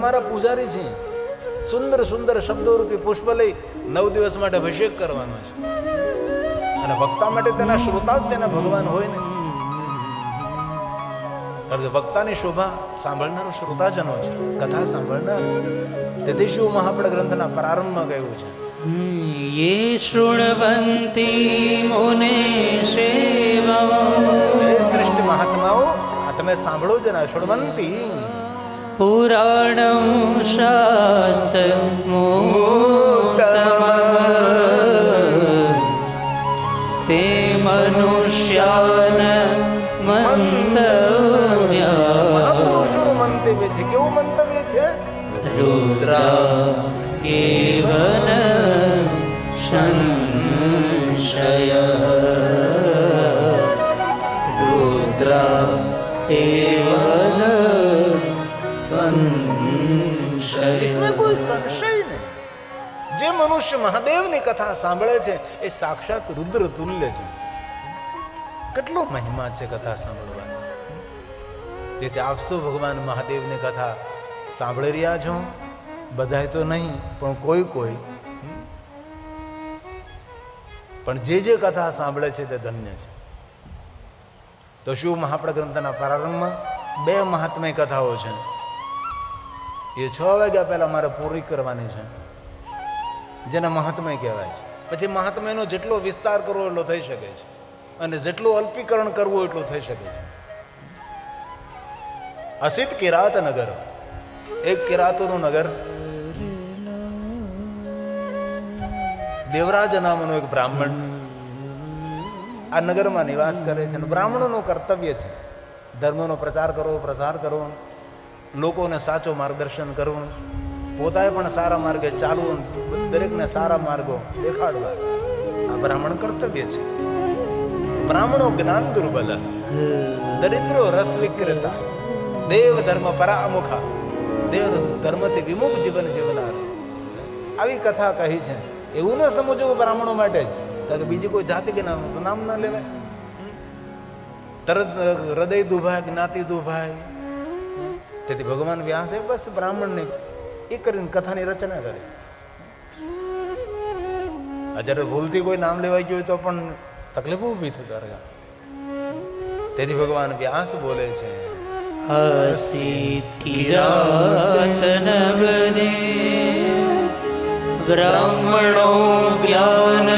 તમારા પૂજારી છે. સુંદર સુંદર શબ્દોરૂપી પુષ્પ લઈ 9 દિવસ માટે અભિષેક કરવાનો છે. અને વક્તા માટે તેના શ્રોતા જ તેના ભગવાન હોય ને. કારણ કે વક્તાની શોભા સાંભળનારો શ્રોતાજનો છે, કથા સાંભળનાર છે. તેથી શિવ મહાપડ ગ્રંથના પ્રારંભમાં કહ્યું છે, યે શૃણવંતી મુને સેવા. હે શ્રેષ્ઠ મહાત્માઓ, આ તમે સાંભળો જ ના. શૃણવંતી પુરાણં શાસ્ત્રમુત્તમં તે મનુષ્યાન મંતવ્ય. મહાપુરુષોનું મંતવ્ય છે. કેવું મંતવ્ય છે? રુદ્રા કેવલ સંશય. રુદ્રા કેવલ સંશય. इसमें कोई संशय नहीं. જે મનુષ્ય મહાદેવની કથા સાંભળે છે એ સાક્ષાત રુદ્ર તુલ્ય છે. કેટલો મહિમા છે કથા સાંભળવાનો. તેથી આપ સૌ ભગવાન મહાદેવની કથા સાંભળી રહ્યા છો. બધાય તો નહીં, પણ કોઈ કોઈ. પણ જે કથા સાંભળે છે તે ધન્ય છે. તો શિવ મહાપડ ગ્રંથના પ્રારંભમાં 2 મહાત્મય કથાઓ છે. એ 6 વાગ્યા પહેલા મારે પૂરી કરવાની છે, જેને મહાત્મય કહેવાય છે. પછી મહાત્મયનો જેટલો વિસ્તાર કરવો એટલો થઈ શકે છે, અને જેટલું અલ્પીકરણ કરવું એટલું થઈ શકે છે. અસિત કિરાત નગર, એક કિરાતોનું નગર. દેવરાજ નામનો એક બ્રાહ્મણ આ નગરમાં નિવાસ કરે છે. બ્રાહ્મણોનું કર્તવ્ય છે ધર્મનો પ્રચાર કરવો, પ્રસાર કરવો, લોકોને સાચો માર્ગદર્શન કરવું, પોતાએ પણ સારા માર્ગે ચાલવું, દરેકને સારા માર્ગો દેખાડવા. આ બ્રાહ્મણ કર્તવ્ય છે. બ્રાહ્મણો જ્ઞાન દુર્બલ, દરિદ્રો રસ વિક્રેતા, દેવ ધર્મ પરામુખા, દેવ ધર્મથી વિમુખ જીવન જીવનાર. આવી કથા કહી છે. એવું ન સમજવું બ્રાહ્મણો માટે જ, કારણ કે બીજી કોઈ જાતિ કે નામ ના લેવાય. તરત હૃદય દુભાય, જ્ઞાતિ દુભાય. તેથી ભગવાન વ્યાસે બસ બ્રાહ્મણને એ કરીને કથાની રચના કરી. જ્યારે ભૂલથી કોઈ નામ લેવાઈ ગયું તો પણ તકલીફ ઊભી થતી રહે. તેથી ભગવાન વ્યાસ બોલે છે, બ્રાહ્મણો જ્ઞાન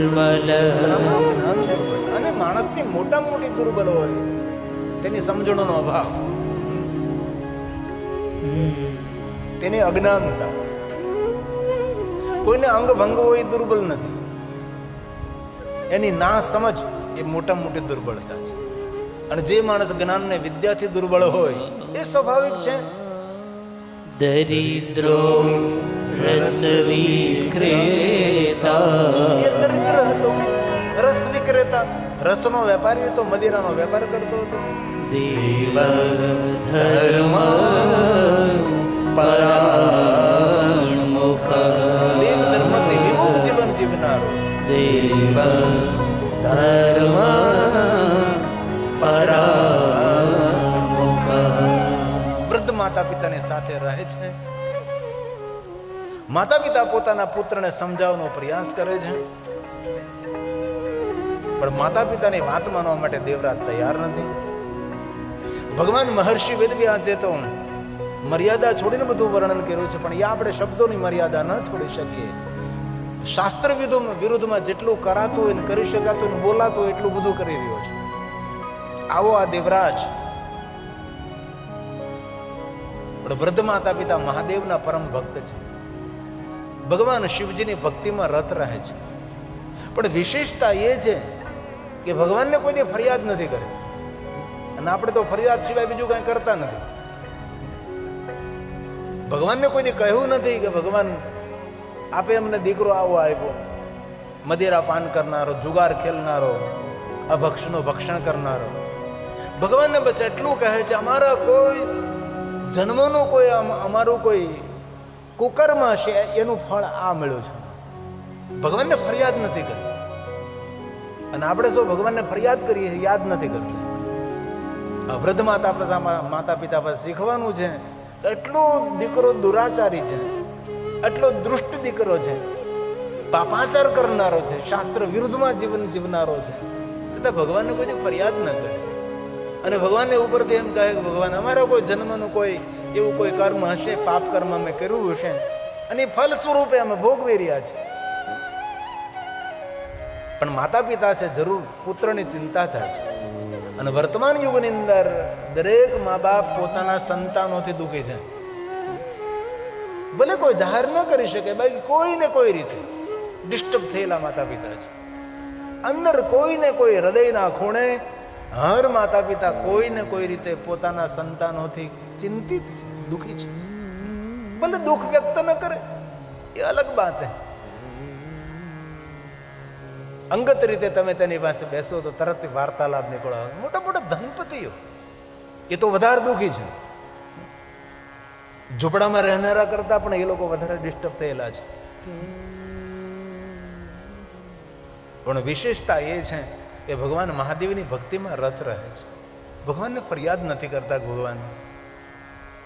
દુર્બલ. અને માણસની મોટામાં મોટી દુર્બલ હોય તેની સમજણનો અભાવ, તેની અજ્ઞાનતા. કોઈને અંગ ભંગ હોય દુર્બલ નથી, એની ના સમજ એ મોટામાં મોટી દુર્બળતા છે. અને જે માણસ જ્ઞાન ને વિદ્યાથી દુર્બળ હોય એ સ્વાભાવિક છે. દરિદ્રો રસ વિક્રેતા. એ દરિદ્ર હતો, રસ વિક્રેતા, રસનો વેપારી હતો, મદિરાનો વેપાર કરતો હતો. દેવ ધર્મ પરામુખ. દેવ ધર્મથી વિમુખ જીવન જીવનારો. દેવ ધર્મ પરામુખ. વૃદ્ધ માતા પિતાની સાથે રહે છે. માતા પિતા પોતાના પુત્રને સમજાવવાનો પ્રયાસ કરે છે, પણ માતા પિતાની વાત માનવા માટે દેવરાજ તૈયાર નથી. ભગવાન મહર્ષિ વેદવ્યાસે તો મર્યાદા છોડીને બધું વર્ણન કર્યું છે, પણ એ આપણે શબ્દોની મર્યાદા ન છોડી શકીએ. શાસ્ત્ર વિરુદ્ધમાં જેટલું કરાતું હોય ને કરી શકાતું ને બોલાતું હોય એટલું બધું કરી રહ્યો છે. આવો આ દેવરાજ. પણ વૃદ્ધ માતા પિતા મહાદેવના પરમ ભક્ત છે. ભગવાન શિવજીની ભક્તિમાં રત રહે છે. પણ વિશેષતા એ છે કે ભગવાનને કોઈ દી ફરિયાદ નથી કરી, અને આપણે તો ફરિયાદ સિવાય બીજું કાંઈ કરતા નથી. ભગવાનને કોઈ દી કહ્યું નથી કે ભગવાન આપે અમને દીકરો આવો આપ્યો, મદિરા પાન કરનારો, જુગાર ખેલનારો, અભક્ષનું ભક્ષણ કરનારો. ભગવાનને બસ એટલું કહે છે, અમારા કોઈ જન્મનો કોઈ અમારું કોઈ કુકર્મ હશે એનું ફળ આ મળ્યું છે. ભગવાનને ફરિયાદ નથી કરી. અને આપણે સૌ ભગવાનને ફરિયાદ કરીએ, યાદ નથી કરતા. વૃદ્ધ માતા પિતા પાસે શીખવાનું છે એટલો દીકરો દુરાચારી છે, એટલો દુષ્ટ દીકરો છે, પાપાચાર કરનારો છે, શાસ્ત્ર વિરુદ્ધમાં જીવન જીવનારો છે, છતાં ભગવાનને કોઈ ફરિયાદ ન કરે. અને ભગવાનને ઉપરથી એમ કહે કે ભગવાન અમારો કોઈ જન્મનું કોઈ એવું કોઈ કર્મ હશે, પાપ કર્મ અમે કર્યું હશે અને એ ફલ સ્વરૂપે અમે ભોગવી રહ્યા છે. પણ માતા પિતા છે, જરૂર પુત્રની ચિંતા થાય છે. અને વર્તમાન યુગની અંદર દરેક મા બાપ પોતાના સંતાનોથી દુઃખી છે. ભલે કોઈ જાહેર ન કરી શકે, બાકી કોઈને કોઈ રીતે ડિસ્ટર્બ થયેલા માતા પિતા છે. અંદર કોઈને કોઈ હૃદયના ખૂણે હર માતા પિતા કોઈને કોઈ રીતે પોતાના સંતાનોથી ચિંતિત છે, દુઃખી છે. ભલે દુઃખ વ્યક્ત ન કરે, એ અલગ બાત હે. અંગત રીતે તમે તેની પાસે બેસો તો તરત વાર્તાલાપ નીકળો. મોટા મોટા ધનપતિઓ એ તો વધારે દુઃખી છે. ઝૂંપડામાં રહેનારા કરતા પણ એ લોકો વધારે ડિસ્ટર્બ થયેલા છે. પણ વિશેષતા એ છે કે ભગવાન મહાદેવની ભક્તિમાં રત રહે છે. ભગવાનને ફરિયાદ નથી કરતા કે ભગવાન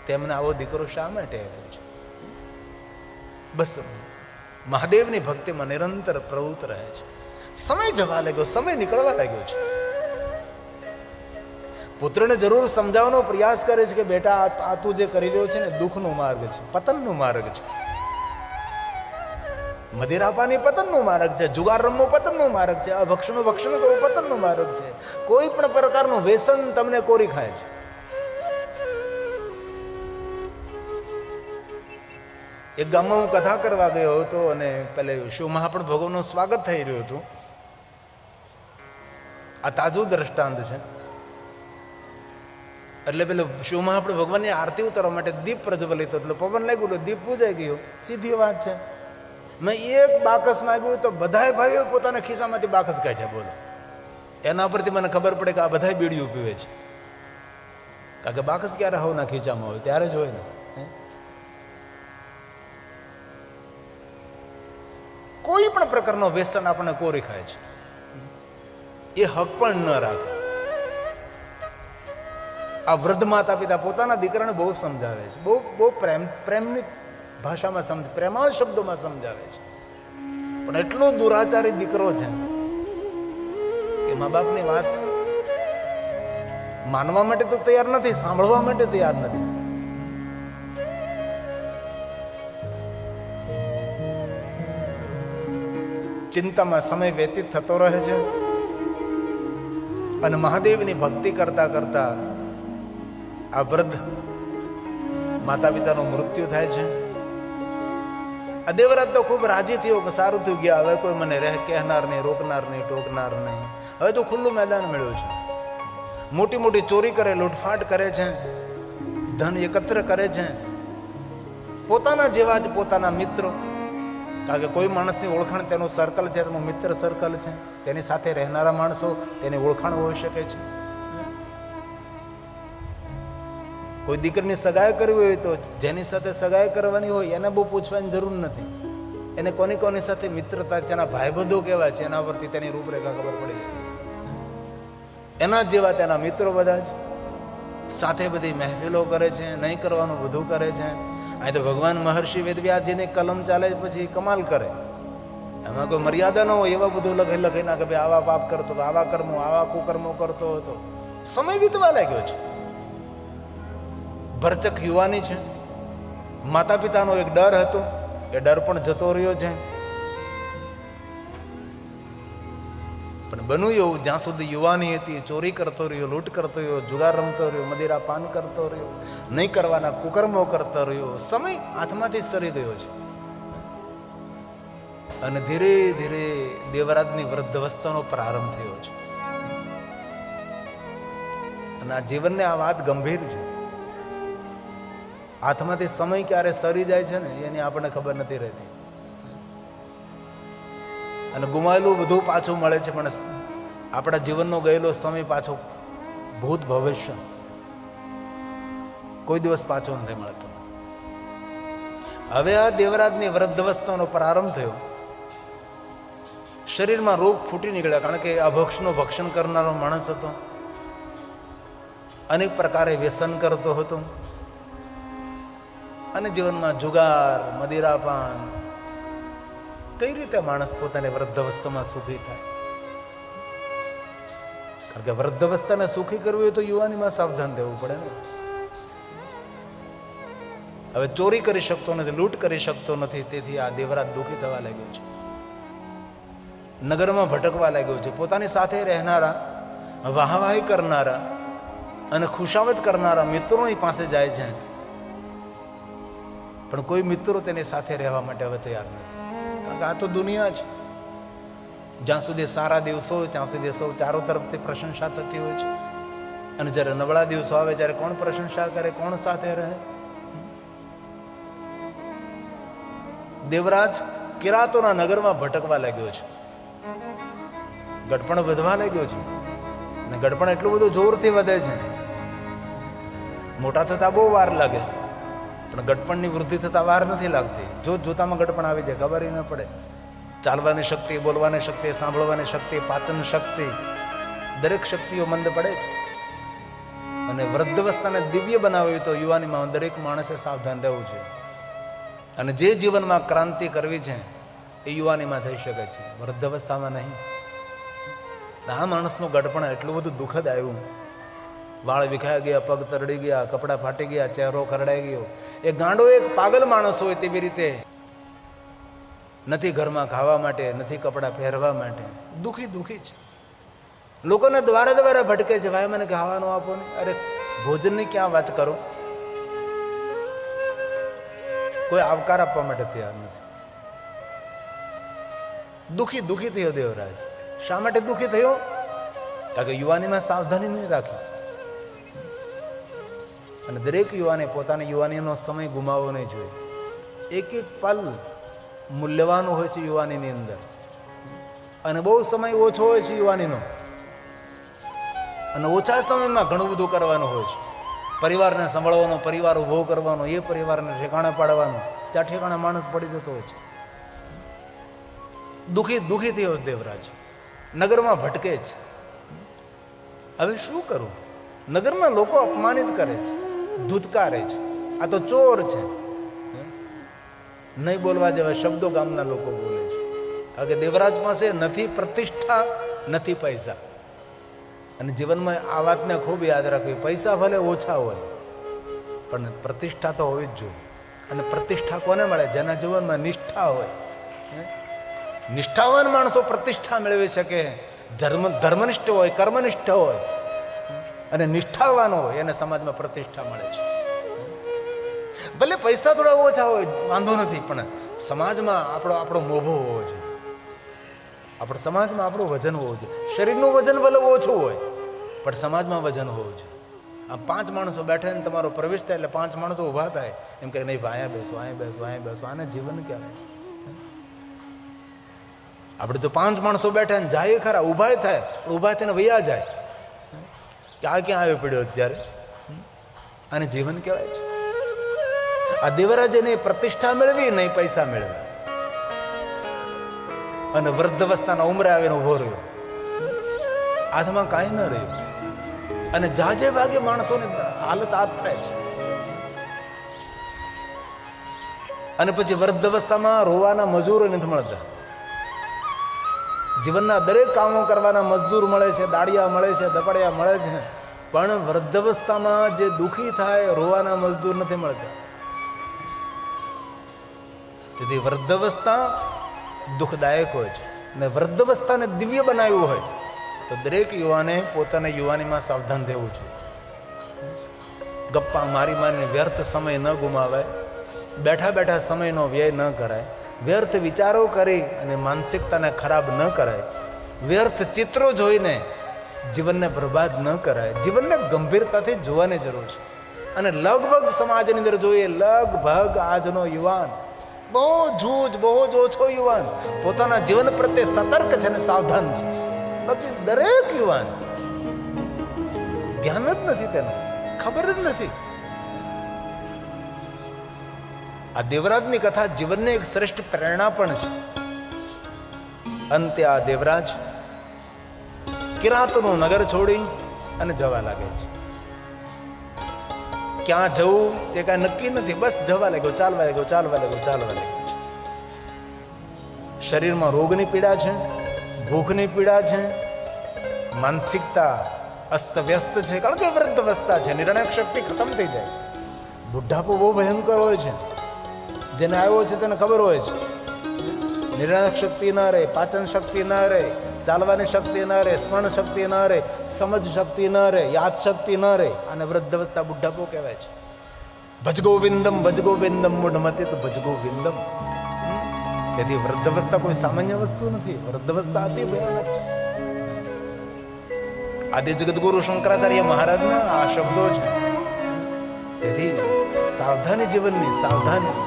તેમને આવો દીકરો શા માટે આપ્યો છે. બસ મહાદેવની ભક્તિમાં નિરંતર પ્રવૃત્ત રહે છે. સમય જવા લાગ્યો, સમય નીકળવા લાગ્યો છે. પુત્રને જરૂર સમજાવવાનો પ્રયાસ કરે છે કે બેટા આ તું જે કરી રહ્યો છે ને દુઃખનો માર્ગ છે, પતનનો માર્ગ છે. મદિરાપાની પતનનો માર્ગ છે, જુગાર રમવો પતનનો માર્ગ છે, અભક્ષનું ભક્ષણ કરવું પતનનો માર્ગ છે. કોઈ પણ પ્રકારનું વ્યસન તમને કોરી ખાય છે. એક ગામમાં હું કથા કરવા ગયો હતો અને પેલે શિવ મહાપ્રભુ ભગવાનનું સ્વાગત થઈ રહ્યું હતું. આ તાજું દ્રષ્ટાંત છે. એટલે પેલું શિવ મહાપ્રભુ ભગવાનની આરતી ઉતારવા માટે દીપ પ્રજ્વલિત હતો. એટલે પવન લાગ્યું એટલે દીપ પૂજાઈ ગયો. સીધી વાત છે. મેં એક બાકસ માંગ્યું તો બધાય ભાઈઓ પોતાના ખિસ્સામાંથી બાકસ કાઢ્યા. બોલો, એના પરથી મને ખબર પડે કે આ બધા બીડીયું પીવે છે. કારણ કે બાકસ ક્યારે હવના ખીચામાં હોય ત્યારે જ હોય ને. કોઈ પણ પ્રકારનો વ્યસન આપણને કોરી ખાય છે. એ હક પણ ન રાખે. આ વૃદ્ધ માતા પિતા પોતાના દીકરાને બહુ સમજાવે છે. બહુ પ્રેમની ભાષામાં પ્રેમાળ શબ્દોમાં સમજાવે છે. પણ એટલો દુરાચારી દીકરો છે કે મા બાપની વાત માનવા માટે તો તૈયાર નથી, સાંભળવા માટે તૈયાર નથી. ચિંતામાં સમય વ્યતીત થતો રહે છે અને મહાદેવની ભક્તિ કરતા કરતા આ વૃદ્ધ માતા પિતાનું મૃત્યુ થાય છે. આ દેવરાજ તો ખૂબ રાજી થયો કે સારું થયું ગયા, હવે કોઈ મને કહેનાર નહીં, રોકનાર નહીં, ટોકનાર નહીં. હવે તો ખુલ્લું મેદાન મળ્યું છે. મોટી મોટી ચોરી કરે, લૂંટફાટ કરે છે, ધન એકત્ર કરે છે. પોતાના જેવા જ પોતાના મિત્રો, કારણ કે કોઈ માણસની ઓળખાણ તેનું સર્કલ છે, તેનું મિત્ર સર્કલ છે, તેની સાથે રહેનારા માણસો તેની ઓળખાણ હોઈ શકે છે. કોઈ દીકરીની સગાઈ કરવી હોય તો જેની સાથે સગાઈ કરવાની હોય એને બહુ પૂછવાની જરૂર નથી. એને કોની કોની સાથે મિત્રતા છે, એના ભાઈબંધો કેવા છે, એના પરથી તેની રૂપરેખા ખબર પડી જાય. એના જેવા તેના મિત્રો બધા જ સાથે બધી મહેફિલો કરે છે, નહીં કરવાનું બધું કરે છે. અહીં તો ભગવાન મહર્ષિ વેદવ્યાસજીની કલમ ચાલે પછી કમાલ કરે. એમાં કોઈ મર્યાદા ન હોય એવા બધું લખી નાખે, ભાઈ આવા પાપ કરતો હતો, આવા કર્મો, આવા કુકર્મો કરતો હતો. સમય વીતવા લાગ્યો છે. ભરચક યુવાની છે. માતા પિતાનો એક ડર હતો, એ ડર પણ જતો રહ્યો છે. પણ બન્યું એવું, જ્યાં સુધી યુવાની હતી ચોરી કરતો રહ્યો, લૂંટ કરતો રહ્યો, જુગાર રમતો રહ્યો, મદિરા પાન કરતો રહ્યો, નહીં કરવાના કુકર્મો કરતો રહ્યો. સમય હાથમાંથી સરી ગયો છે અને ધીરે ધીરે દેવરાજની વૃદ્ધાવસ્થાનો પ્રારંભ થયો છે. અને આ જીવનને આ વાત ગંભીર છે. હાથમાંથી સમય ક્યારે સરી જાય છે ને એની આપણને ખબર નથી રહેતી. અને ગુમાયેલું બધું પાછું મળે છે, પણ આપણા જીવનનો ગયેલો સમય પાછો, ભૂત ભવિષ્ય કોઈ દિવસ પાછો નથી મળતો. હવે આ દેવરાજની વૃદ્ધાવસ્થાનો પ્રારંભ થયો. શરીરમાં રોગ ફૂટી નીકળ્યા, કારણ કે અભક્ષનું ભક્ષણ કરનારો માણસ હતો, અનેક પ્રકારે વ્યસન કરતો હતો. અને જીવનમાં જુગાર, મદિરાપાન, કઈ રીતે માણસ પોતાની વૃદ્ધાવસ્થામાં સુખી થાય? કારણ કે વૃદ્ધાવસ્થાને સુખી કરવી હોય તો યુવાનીમાં સાવધાન રહેવું પડે ને. હવે ચોરી કરી શકતો નથી, લૂંટ કરી શકતો નથી, તેથી આ દેવરાજ દુઃખી થવા લાગ્યો છે, નગરમાં ભટકવા લાગ્યો છે. પોતાની સાથે રહેનારા, વાહવાહી કરનારા અને ખુશામત કરનારા મિત્રોની પાસે જાય છે, પણ કોઈ મિત્રો તેની સાથે રહેવા માટે હવે તૈયાર નથી. કારણ કે આ તો દુનિયા છે. જ્યાં સુધી સારા દિવસો હોય ત્યાં સુધી સૌ ચારો તરફથી પ્રશંસા થતી હોય છે, અને જ્યારે નબળા દિવસો આવે ત્યારે કોણ પ્રશંસા કરે, કોણ સાથે રહે? દેવરાજ કિરાતોના નગરમાં ભટકવા લાગ્યો છે, ગડપણ વધવા લાગ્યો છે, અને ગડપણ એટલું બધું જોરથી વધે છે, મોટા થતા બહુ વાર લાગે, પણ ગડપણની વૃદ્ધિ થતા વાર નથી લાગતી. જોતામાં ગડપણ આવી જાય, ખબર ન પડે. ચાલવાની શક્તિ, બોલવાની શક્તિ, સાંભળવાની શક્તિ, પાચન શક્તિ, દરેક શક્તિઓ મંદ પડે છે. અને વૃદ્ધાવસ્થાને દિવ્ય બનાવવી તો યુવાનીમાં દરેક માણસે સાવધાન રહેવું છે. અને જે જીવનમાં ક્રાંતિ કરવી છે એ યુવાનીમાં થઈ શકે છે, વૃદ્ધાવસ્થામાં નહીં. આ માણસનું ગડપણ એટલું બધું દુઃખદ આવ્યું. વાળ વિખાઈ ગયા, પગ તરડી ગયા, કપડાં ફાટી ગયા, ચહેરો ખરડાઈ ગયો. એ ગાંડો એક પાગલ માણસ હોય તેવી રીતે, નથી ઘરમાં ખાવા માટે, નથી કપડાં પહેરવા માટે, દુઃખી છે. લોકોને દ્વારે દ્વારે ભટકે છે, ભાઈ મને ખાવાનું આપો ને. અરે ભોજનની ક્યાં વાત કરો, કોઈ આવકાર આપવા માટે તૈયાર નથી. દુઃખી થયો દેવરાજ. શા માટે દુઃખી થયો? કારણ કે યુવાનીમાં સાવધાની નહીં રાખી. અને દરેક યુવાને પોતાની યુવાનીનો સમય ગુમાવવો નહીં જોઈએ. એક એક પલ મૂલ્યવાન હોય છે યુવાનીની અંદર, અને બહુ સમય ઓછો હોય છે યુવાનીનો, અને ઓછા સમયમાં ઘણું બધું કરવાનું હોય છે. પરિવારને સંભાળવાનો, પરિવાર ઊભો કરવાનો, એ પરિવારને ઠેકાણે પાડવાનો, ત્યાં ઠેકાણે માણસ પડી જતો હોય છે. દુઃખી થયો દેવરાજ, નગરમાં ભટકે છે. હવે શું કરું? નગરના લોકો અપમાનિત કરે છે, ધૂતકારે છે, આ તો ચોર છે. નહીં બોલવા જેવા શબ્દો ગામના લોકો બોલે છે. કારણ કે દેવરાજ પાસે નથી પ્રતિષ્ઠા, નથી પૈસા. અને જીવનમાં આ વાતને ખૂબ યાદ રાખવી, પૈસા ભલે ઓછા હોય પણ પ્રતિષ્ઠા તો હોવી જ જોઈએ. અને પ્રતિષ્ઠા કોને મળે? જેના જીવનમાં નિષ્ઠા હોય. નિષ્ઠાવાન માણસો પ્રતિષ્ઠા મેળવી શકે. ધર્મનિષ્ઠ હોય, કર્મનિષ્ઠ હોય અને નિષ્ઠાવાન હોય, એને સમાજમાં પ્રતિષ્ઠા મળે છે. ભલે પૈસા થોડા ઓછા હોય વાંધો નથી, પણ સમાજમાં આપણો મોભો હોવો જોઈએ. આપણે સમાજમાં આપણું વજન હોવું જોઈએ. શરીરનું વજન ભલે ઓછું હોય પણ સમાજમાં વજન હોવું જોઈએ. આમ 5 માણસો બેઠા ને તમારો પ્રવેશ થાય એટલે 5 માણસો ઊભા થાય, એમ કે નહીં ભાઈ અહીંયા બેસો. આને જીવન કહેવાય. આપણે તો 5 માણસો બેઠા ને જાય ખરા, ઊભા થાય, ઊભા થઈને વૈયા જાય કે આ ક્યાં આવી પડ્યો અત્યારે. આને જીવન કહેવાય છે. આ દેવરાજે નહીં પ્રતિષ્ઠા મેળવી, નહીં પૈસા મેળવ્યા, અને વૃદ્ધાવસ્થાના ઉંમરે આવીને ઉભો રહ્યો. હાથમાં કાંઈ ન રહ્યું. અને જાજે ભાગે માણસોની હાલત આ થાય છે. અને પછી વૃદ્ધાવસ્થામાં રોવાના મજૂરો નથી મળતા. જીવનના દરેક કામો કરવાના મજદૂર મળે છે, દાડિયા મળે છે, દપડિયા મળે છે, પણ વૃદ્ધાવસ્થામાં જે દુઃખી થાય રોવાના મજદૂર નથી મળતા. તેથી વૃદ્ધાવસ્થા દુઃખદાયક હોય છે. અને વૃદ્ધાવસ્થાને દિવ્ય બનાવ્યું હોય તો દરેક યુવાને પોતાના યુવાનીમાં સાવધાન રહેવું જોઈએ. ગપ્પા મારીને વ્યર્થ સમય ન ગુમાવાય, બેઠા સમયનો વ્યય ન કરાય, વ્યર્થ વિચારો કરી અને માનસિકતાને ખરાબ ન કરાય, વ્યર્થ ચિત્રો જોઈને જીવનને બરબાદ ન કરાય. જીવનને ગંભીરતાથી જોવાની જરૂર છે. અને લગભગ સમાજની અંદર જોઈએ, લગભગ આજનો યુવાન બહુ જ ઓછો યુવાન પોતાના જીવન પ્રત્યે સતર્ક છે અને સાવધાન છે. બાકી દરેક યુવાન જ્ઞાન જ નથી, તેનું ખબર જ નથી. આ દેવરાજની કથા જીવનને એક શ્રેષ્ઠ પ્રેરણા પણ છે. અંતે આ દેવરાજ કિરાતોનું નગર છોડી અને જવા લાગે છે. ક્યાં જવું એ કાંઈ નક્કી નથી, બસ જવા લાગ્યો, ચાલવા લાગ્યો, ચાલવા લાગ્યો, ચાલવા લાગ્યો. શરીરમાં રોગની પીડા છે, ભૂખની પીડા છે, માનસિકતા અસ્તવ્યસ્ત છે, કારણ કે વૃદ્ધાવસ્થા છે, નિર્ણાયક શક્તિ ખતમ થઈ જાય છે. બુઢાપો બહુ ભયંકર હોય છે, જેને આવ્યો છે તેને ખબર હોય છે. નિર્ણાયક શક્તિ ન રહે, પાચન શક્તિ ન રહે, ચાલવાની શક્તિ ન રહે, સ્મરણ શક્તિ ન રહે, સમજ શક્તિ ન રહે, યાદ શક્તિ ન રહે, અને વૃદ્ધાવસ્થા બુઢાપો કહેવાય છે. ભજ ગોવિંદમ ભજ ગોવિંદમ મૂઢમતે તો ભજ ગોવિંદમ. તેથી વૃદ્ધાવસ્થા કોઈ સામાન્ય વસ્તુ નથી, વૃદ્ધાવસ્થા અતિ ભયાનક છે. આદિ જગદગુરુ શંકરાચાર્ય મહારાજના આ શબ્દો છે. તેથી સાવધાની જીવનની, સાવધાની.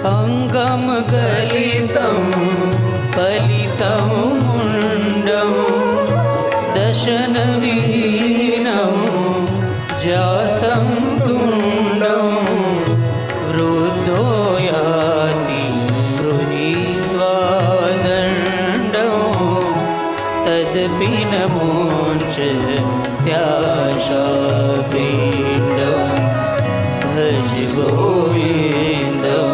અંગમ ગલિતમ ફલિતમ મુંડમ દશન વિહીનમ જાતમ તુંડમ વૃદ્ધો યાતિ ગૃહીત્વા દંડમ તદપી ન મુંચ ત્યાશાપિંડમ ભજ ગોવિંદમ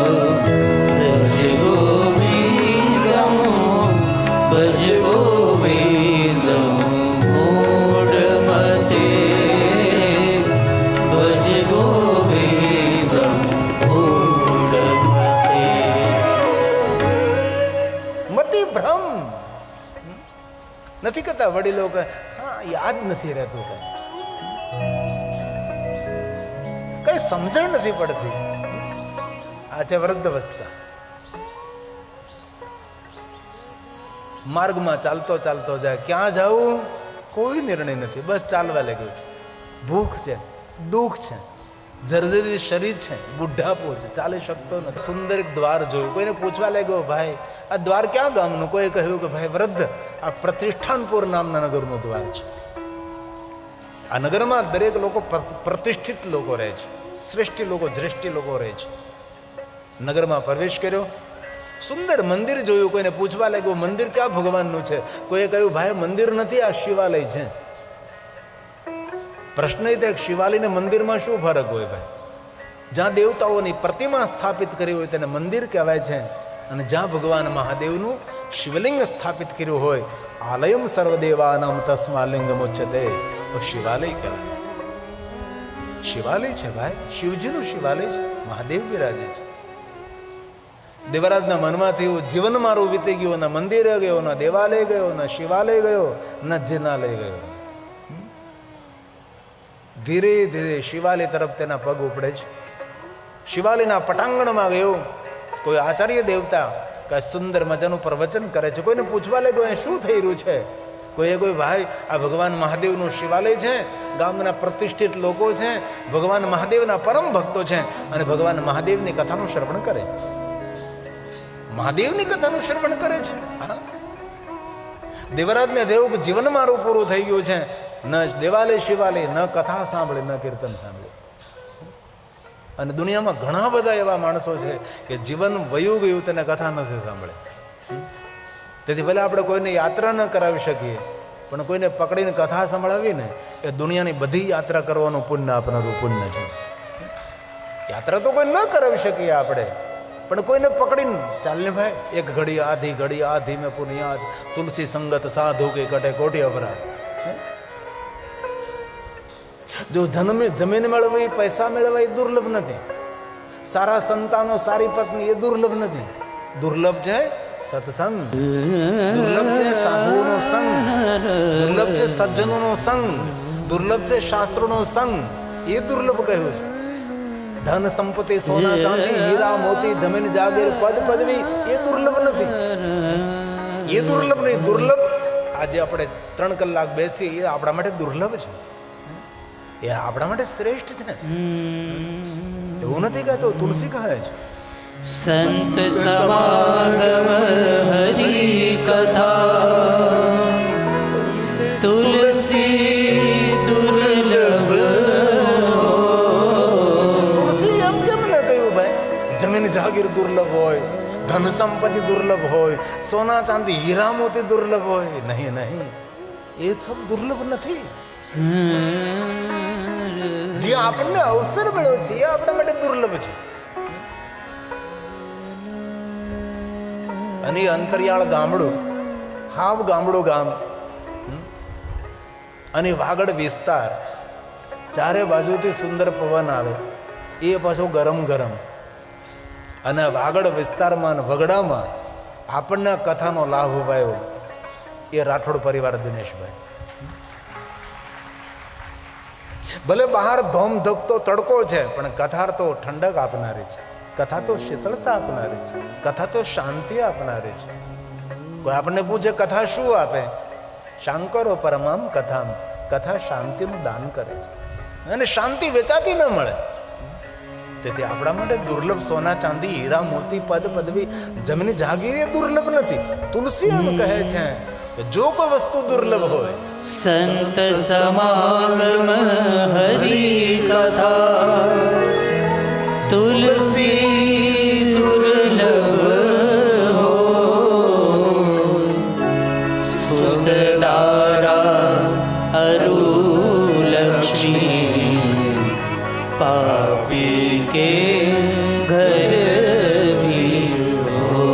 ભજ ગોવિંદમ ભજ ગોવિંદમ મૂઢમતે ભજ ગોવિંદમ મૂઢમતે. મતિ ભ્રમ નથી કરતા વડીલો કે હા યાદ નથી રહેતું, કઈ સમજણ નથી પડતી. આ છે વૃદ્ધાવસ્થા. માર્ગમાં ચાલતો ચાલતો જાય, ક્યાં જવું કોઈ નિર્ણય નથી, બસ ચાલવા લાગ્યું છે. ભૂખ છે, દુઃખ છે, જર્જરી શરીર છે, બુઢાપો છે, ચાલી શકતો નથી. સુંદર એક દ્વાર જોયું, કોઈને પૂછવા લાગ્યો ભાઈ આ દ્વાર ક્યાં ગામનું? કોઈ કહ્યું કે ભાઈ વૃદ્ધ આ પ્રતિષ્ઠાનપુર નામના નગરનું દ્વાર છે. આ નગરમાં દરેક લોકો પ્રતિષ્ઠિત લોકો રહે છે, શ્રેષ્ઠી લોકો, શ્રેષ્ઠી લોકો રહે છે. નગરમાં પ્રવેશ કર્યો, સુંદર મંદિર જોયું, કોઈને પૂછવા લાગ્યું મંદિર ક્યાં ભગવાનનું છે? કોઈએ કહ્યું ભાઈ મંદિર નથી, આ શિવાલય છે. પ્રશ્ન એ થાય શિવાલય ને મંદિરમાં શું ફરક હોય ભાઈ? જ્યાં દેવતાઓની પ્રતિમા સ્થાપિત કરી હોય તેને મંદિર કહેવાય છે, અને જ્યાં ભગવાન મહાદેવનું શિવલિંગ સ્થાપિત કર્યું હોય આલયમ સર્વદેવાનામ તસ્માલિંગમ ઉચ્યતે, તો શિવાલય કહેવાય. શિવાલય છે ભાઈ, શિવજીનું શિવાલય છે, મહાદેવ બિરાજે છે. દેવરાજના મનમાં થયું જીવન મારું વીતી ગયું, ના મંદિરે ગયો, ના દેવાલય ગયો, ના શિવાલય ગયો, ના જિનાલય ગયો. ધીરે ધીરે શિવાલય તરફ તેના પગ ઉપડે છે. શિવાલયના પટાંગણમાં ગયો, કોઈ આચાર્ય દેવતા કઈ સુંદર મજાનું પ્રવચન કરે છે. કોઈને પૂછવા લાગ્યો એ શું થઈ રહ્યું છે? કોઈ ભાઈ આ ભગવાન મહાદેવનું શિવાલય છે, ગામના પ્રતિષ્ઠિત લોકો છે, ભગવાન મહાદેવના પરમ ભક્તો છે, અને ભગવાન મહાદેવની કથાનું શ્રવણ કરે, મહાદેવની કથાનું શ્રવણ કરે છે. દેવરાજને થયું કે જીવન મારું પૂરું થઈ ગયું છે, ન દેવાલય શિવાલય, ન કથા સાંભળે, ન કીર્તન સાંભળે. અને દુનિયામાં ઘણા બધા એવા માણસો છે કે જીવન વયું ગયું તેને કથા નથી સાંભળે. તેથી ભલે આપણે કોઈને યાત્રા ન કરાવી શકીએ, પણ કોઈને પકડીને કથા સંભળાવી ને એ દુનિયાની બધી યાત્રા કરવાનું પુણ્ય આપનારું પુણ્ય છે. યાત્રા તો કોઈ ન કરાવી શકીએ આપણે, પણ કોઈને પકડીને ચાલને ભાઈ એક ઘડી આધી મેં પુનિયાદ તુલસી સંગત સાધુ કે કટે કોટી અપરાધ. જો જમીન મેળવવી, પૈસા મેળવવા એ દુર્લભ નથી. સારા સંતાનો, સારી પત્ની એ દુર્લભ નથી. દુર્લભ છે સત્સંગ, દુર્લભ છે સાધુઓનો સંગ, દુર્લભ છે સજ્જનોનો સંગ, દુર્લભ છે શાસ્ત્રોનો સંગ. એ દુર્લભ કહ્યું છે. ધન સંપત્તિ, સોના ચાંદી, હીરા મોતી, જમીન જાગીર, પદ પદવી એ દુર્લભ નથી. એ દુર્લભ નહીં. દુર્લભ આજે આપણે 3 કલાક બેસીએ એ આપણા માટે દુર્લભ છે, એ આપણા માટે શ્રેષ્ઠ છે. એવું નથી કહેતો, તુલસી કહે છે સંત સમાગમ હરી કથા તુલસી દુર્લભ. તુલસી એમ કે દુર્લભ હોય, ધન સંપત્તિ દુર્લભ હોય, સોના ચાંદી હીરા મોતી દુર્લભ હોય. નહીં નહીં, એ સબ દુર્લભ નથી. જે આપણને અવસર મળ્યો છે એ આપણા માટે દુર્લભ છે. અને એ અંતરિયાળ ગામડું, હાવ ગામડું ગામ, અને વાગડ વિસ્તાર, ચારે બાજુથી સુંદર પવન આવે, એ પાછો ગરમ ગરમ. અને વાગડ વિસ્તારમાં અને વગડામાં આપણને કથાનો લાભ અપાયો એ રાઠોડ પરિવાર દિનેશભાઈ. ભલે બહાર ધોમ ધકતો તડકો છે, પણ કથા તો ઠંડક આપનારી છે, કથા તો શીતળતા આપનારી છે, કથા તો શાંતિ આપનારી છે. કોઈ આપણને પૂછે કથા શું આપે? શાંકરો પરમામ કથામ, કથા શાંતિનું દાન કરે છે. અને શાંતિ વેચાતી ન મળે. તેથી આપણા માટે દુર્લભ સોના ચાંદી હીરા મોતી પદ પદવી જમીન જાગીર એ દુર્લભ નથી. તુલસી એમ કહે છે કે જો કોઈ વસ્તુ દુર્લભ હોય, સંત સમાગમ હરી કથા, તુલસી દુર્લભ હો, સુતદારા અરુ લક્ષ્મી, પાપી के घर भी हो,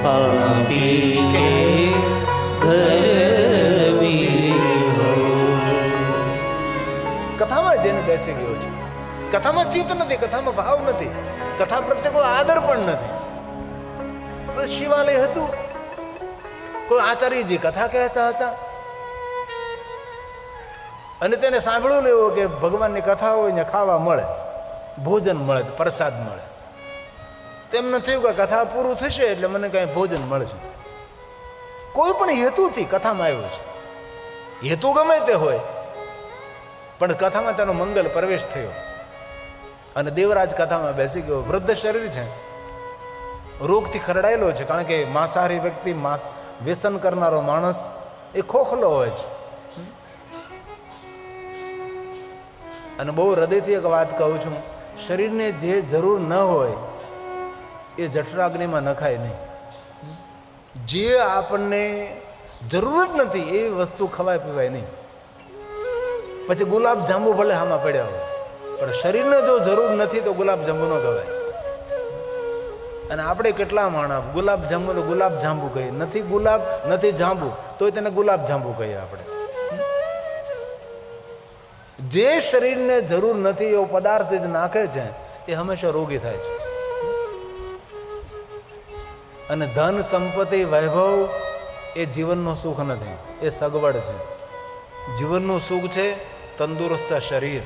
पापी के घर भी हो. કથામાં જેને બેસી ગયો છે, કથામાં ચિત્ત નથી, કથામાં ભાવ નથી, કથા પ્રત્યે કોઈ આદર પણ નથી. બસ શિવાલય હતું, કોઈ આચાર્યજી કથા કહેતા હતા, અને તેને સાંભળવું લેવું કે ભગવાનની કથા હોય ને ખાવા મળે, ભોજન મળે, પ્રસાદ મળે. તેમ ન થયું કે કથા પૂરું થશે એટલે મને કાંઈ ભોજન મળશે. કોઈ પણ હેતુથી કથામાં આવ્યું છે, હેતુ ગમે તે હોય, પણ કથામાં તેનો મંગલ પ્રવેશ થયો અને દેવરાજ કથામાં બેસી ગયો. વૃદ્ધ શરીર છે, રોગથી ખરડાયેલો છે, કારણ કે માંસાહારી વ્યક્તિ, વ્યસન કરનારો માણસ એ ખોખલો હોય છે. અને બહુ હૃદયથી એક વાત કહું છું, શરીરને જે જરૂર ન હોય એ જઠરાગ્નિમાં નખાય નહીં. જે આપણને જરૂર જ નથી એવી વસ્તુ ખવાય પીવાય નહીં. પછી ગુલાબ જાંબુ ભલે આમાં પડ્યા હોય, પણ શરીરને જો જરૂર નથી તો ગુલાબ જાંબુ ન ખવાય. અને આપણે કેટલા માણસ ગુલાબ જાંબુ કહીએ, નથી ગુલાબ નથી જાંબુ તોય તેને ગુલાબ જાંબુ કહીએ આપણે. જે શરીરને જરૂર નથી એવો પદાર્થ જ નાખે છે એ હંમેશા રોગી થાય છે. અને ધન સંપત્તિ વૈભવ એ જીવનનું સુખ નથી, એ સગવડ છે. જીવનનું સુખ છે તંદુરસ્ત શરીર,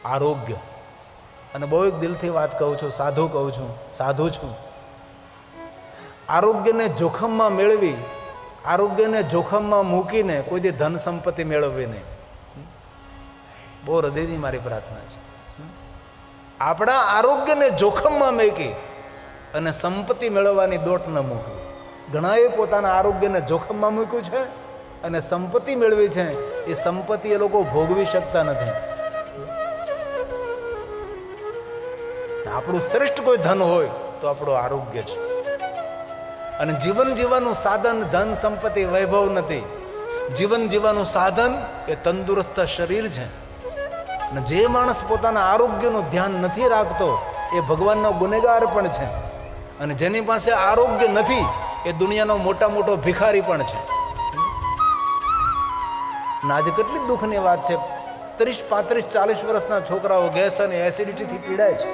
આરોગ્ય. અને બહુ એક દિલથી વાત કહું છું, સાધુ છું. આરોગ્યને જોખમમાં મેળવી, આરોગ્યને જોખમમાં મૂકીને કોઈ દી ધન સંપત્તિ મેળવવી નહીં. બહુ હૃદયની મારી પ્રાર્થના છે. આપણા આરોગ્યને જોખમમાં મૂકી અને સંપત્તિ મેળવવાની દોટ ન મૂકવી. ઘણાએ પોતાના આરોગ્યને જોખમમાં મૂક્યું છે અને સંપત્તિ મેળવી છે. એ સંપત્તિ એ લોકો ભોગવી શકતા નથી. આપણું શ્રેષ્ઠ કોઈ ધન હોય તો આપણું આરોગ્ય છે. અને જીવન જીવવાનું સાધન ધન સંપત્તિ વૈભવ નથી. જીવન જીવવાનું સાધન એ તંદુરસ્ત શરીર છે. અને જે માણસ પોતાના આરોગ્યનું ધ્યાન નથી રાખતો એ ભગવાનનો ગુનેગાર પણ છે. અને જેની પાસે આરોગ્ય નથી એ દુનિયાનો મોટો ભિખારી પણ છે. અને આજે કેટલી દુઃખની વાત છે, 30, 35, 40 વર્ષના છોકરાઓ ગેસ અને એસિડિટીથી પીડાય છે.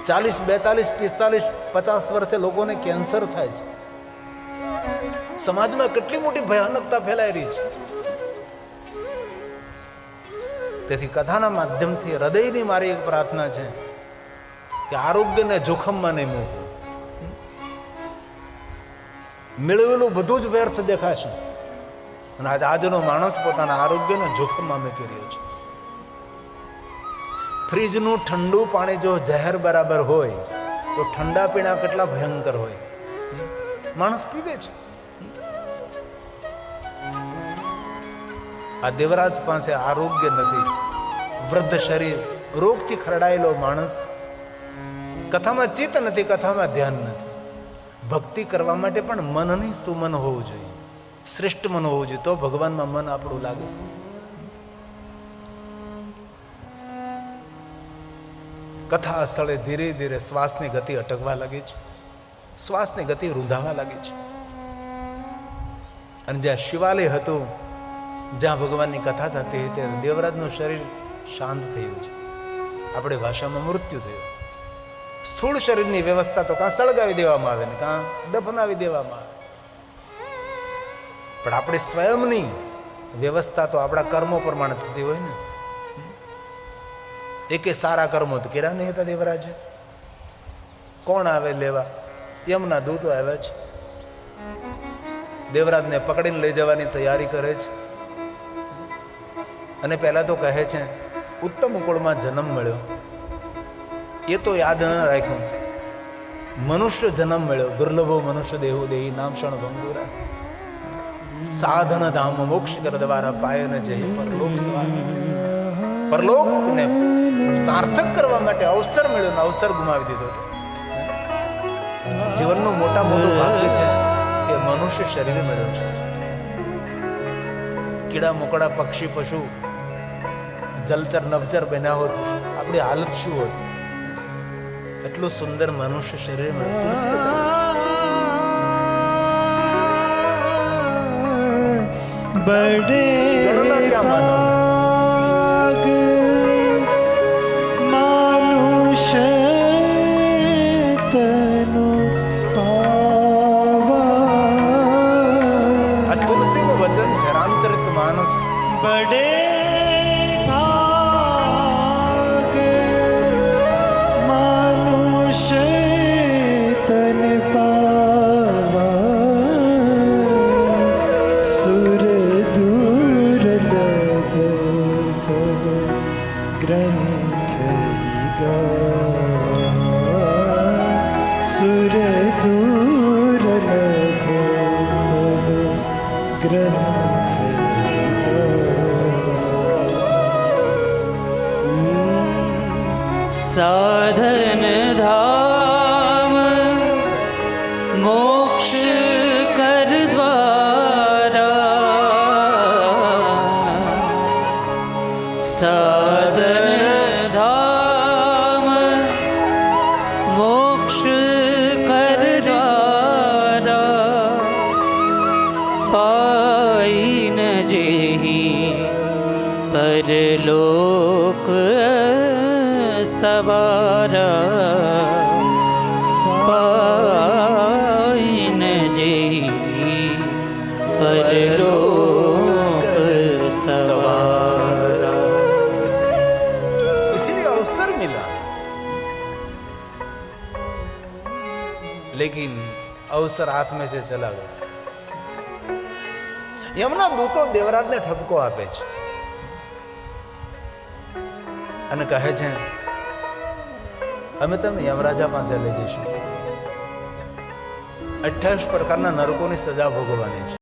40, 42, 45, 50 વર્ષે લોકોને કેન્સર થાય છે. સમાજમાં કેટલી મોટી ભયાનકતા ફેલાઈ રહી છે. તેથી કથાના માધ્યમથી હૃદયની મારી એક પ્રાર્થના છે કે આરોગ્યને જોખમમાં નહીં મૂકવું. મેળવેલું બધું જ વ્યર્થ દેખાશે. અને આજનો માણસ પોતાના આરોગ્યને જોખમમાં મૂકી રહ્યો છે. ફ્રીજનું ઠંડુ પાણી જો ઝેર બરાબર હોય તો ઠંડા પીણા કેટલા ભયંકર હોય. માણસ પીવે છે. આ દેવરાજ પાસે આરોગ્ય નથી, વૃદ્ધ શરીર, રોગથી ખરડાયેલો માણસ, કથામાં ચિત્ત નથી, કથામાં ધ્યાન નથી. ભક્તિ કરવા માટે પણ મનની સુમન હોવું જોઈએ, શ્રેષ્ઠ મન હોવું જોઈએ, તો ભગવાનમાં મન આપણું લાગે. કથા સ્થળે ધીરે ધીરે શ્વાસની ગતિ અટકવા લાગે છે, શ્વાસની ગતિ રૂંધાવા લાગે છે. અને જ્યાં શિવાલય હતું, જ્યાં ભગવાનની કથા થતી હતી, દેવરાજનું શરીર શાંત થયું છે. આપણે ભાષામાં મૃત્યુ થયું. સ્થૂળ શરીરની વ્યવસ્થા તો કાં સળગાવી દેવામાં આવે ને કાં દફનાવી દેવામાં આવે, પણ આપણી સ્વયંની વ્યવસ્થા તો આપણા કર્મો પ્રમાણે થતી હોય ને. એકે સારા કર્મો તો કર્યા નહીં હતા દેવરાજે. કોણ આવે લેવા? યમના દૂતો આવ્યા છે, દેવરાજને પકડીને લઈ જવાની તૈયારી કરે છે. અને પહેલા તો કહે છે ઉત્તમ કુળમાં જન્મ મળ્યો, એ તો યાદ ન રાખ્યું. મનુષ્ય જન્મ મળ્યો, દુર્લભો મનુષ્ય દેહો દેહી નામ ક્ષણ ભંગુરા, સાધન ધામ મોક્ષ કર દ્વારા પાય ન જઈ પરલોક સવાર. પરલોકને સાર્થક કરવા માટે અવસર મળ્યો ને અવસર ગુમાવી દીધો. જીવનનું મોટા મોટું ભાગ્ય છે કે મનુષ્ય શરીર મળ્યો છે. કીડા મકોડા પક્ષી પશુ જલચર નભચર બન્યા હોત, આપણી હાલત શું હોત? એટલું સુંદર મનુષ્ય શરીર મળ્યું. બડે ગણના ક્યાં માનો? માનુષ તનુ પાવા. આ તુલસીનું વચન છે, રામચરિત માનસ. બડે ભાગ માનુષ તન પાવા. સુર દુર્લભ સબ ગ્રંથ સુર દુર્લભ સબ ગ્રંથ. સાધન ધામ મોક્ષ કર દ્વારા, સાધન ધામ મોક્ષ કર દ્વારા, પાઈ ન જેહી પરલોક સવારા, પાઈ ન જેહી પરલોક સવારા. इसीलिए अवसर मिला, लेकिन अवसर हाथ में से चला गया. યમના દૂતો દેવરાજને ઠપકો આપે છે અને કહે છે અમે તમને યમરાજા પાસે લઈ જઈશું. 28 પ્રકારના નરકોની સજા ભોગવવાની છે.